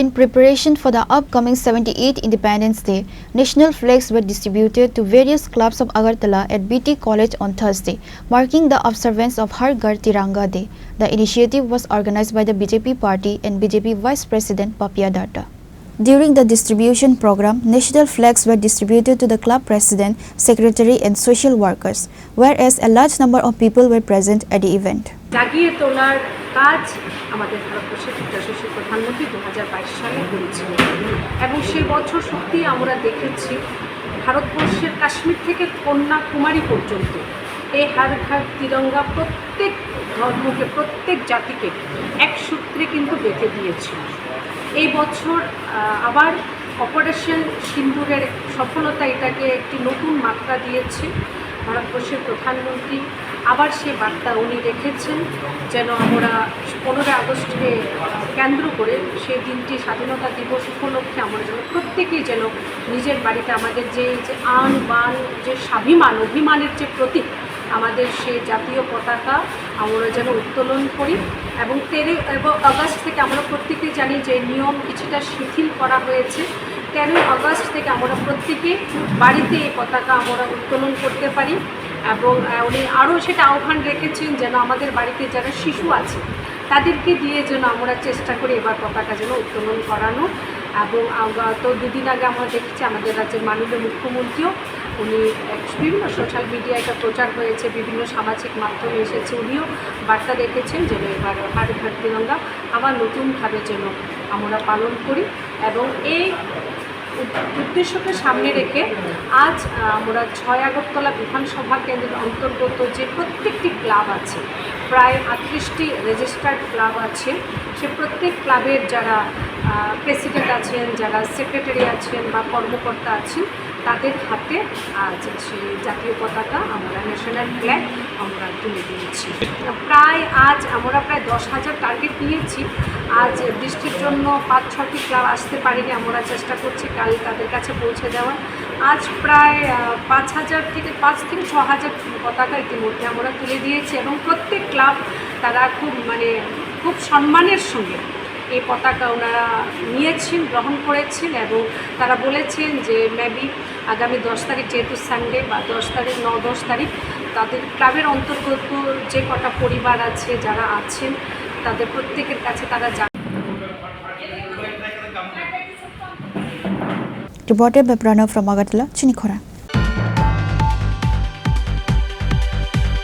In preparation for the upcoming 78th Independence Day, national flags were distributed to various clubs of Agartala at BT College on Thursday, marking the observance of Har Ghar Tiranga Day. The initiative was organized by the BJP party and BJP Vice President Papia Datta. During the distribution program, national flags were distributed to the club president, secretary and social workers, whereas a large number of people were present at the event. জাগিয়ে তোলার কাজ আমাদের ভারতবর্ষের যশস্বী প্রধানমন্ত্রী 2022 সালে করেছিলেন এবং সেই বছর সত্যি আমরা দেখেছি ভারতবর্ষের কাশ্মীর থেকে কন্যাকুমারী পর্যন্ত এই হার ঘর তিরঙ্গা প্রত্যেক ধর্মকে প্রত্যেক জাতিকে এক সূত্রে কিন্তু বেঁধে দিয়েছিল। এই বছর আবার অপারেশন সিন্দুরের সফলতা এটাকে একটি নতুন মাত্রা দিয়েছে। ভারতবর্ষের প্রধানমন্ত্রী আবার সে বার্তা উনি রেখেছেন যেন আমরা 15 আগস্টকে কেন্দ্র করে সেই দিনটি স্বাধীনতা দিবস উপলক্ষে আমরা যেন প্রত্যেকেই যেন নিজের বাড়িতে আমাদের যে আন বান যে স্বাভিমান অভিমানের যে প্রতীক আমাদের সেই জাতীয় পতাকা আমরা যেন উত্তোলন করি এবং 13 আগস্ট থেকে আমরা প্রত্যেকেই জানি যে নিয়ম কিছুটা শিথিল করা হয়েছে। 13 আগস্ট থেকে আমরা প্রত্যেকে বাড়িতে এই পতাকা আমরা উত্তোলন করতে পারি এবং উনি আরও সেটা আহ্বান রেখেছেন যেন আমাদের বাড়িতে যারা শিশু আছে তাদেরকে দিয়ে যেন আমরা চেষ্টা করি এবার পতাকা যেন উত্তোলন করানো। এবং তো দুদিন আগে আমরা দেখেছি আমাদের রাজ্যের মাননীয় মুখ্যমন্ত্রীও উনি বিভিন্ন সোশ্যাল মিডিয়ায় এটা প্রচার হয়েছে, বিভিন্ন সামাজিক মাধ্যমে এসেছে, উনিও বার্তা রেখেছেন যেন এবার হার ঘর তিরঙ্গা আবার নতুনভাবে যেন আমরা পালন করি এবং এই উদ্দেশ্যকে সামনে রেখে আজ আমরা 6 আগরতলা বিধানসভা কেন্দ্রের অন্তর্গত যে প্রত্যেকটি ক্লাব আছে, প্রায় 38টি রেজিস্টার্ড ক্লাব আছে, সে প্রত্যেক ক্লাবের যারা প্রেসিডেন্ট আছেন, যারা সেক্রেটারি আছেন বা কর্মকর্তা আছেন তাদের হাতে আজ সেই জাতীয় পতাকা আমরা ন্যাশনাল ফ্ল্যাগ আমরা তুলে দিয়েছি। আজ আমরা প্রায় 10,000 টার্গেট নিয়েছি। আজ বৃষ্টির জন্য 5-6টি ক্লাব আসতে পারিনি, আমরা চেষ্টা করছি কাল তাদের কাছে পৌঁছে দেওয়ার। আজ প্রায় 5,000 থেকে 6,000 পতাকা ইতিমধ্যে আমরা তুলে দিয়েছি এবং প্রত্যেক ক্লাব তারা খুব সম্মানের সঙ্গে এই পতাকা ওনারা নিয়েছেন, গ্রহণ করেছেন এবং তারা বলেছেন যে মেবি আগামী 10 তারিখ যেহেতু সানডে বা 10 তারিখ 9-10 তারিখ তাদের ক্লাবের অন্তর্গত যে কটা পরিবার আছে যারা আছেন তাদের প্রত্যেকের কাছে তারা Reported by Pranav from Agartala, Chini, Khorang.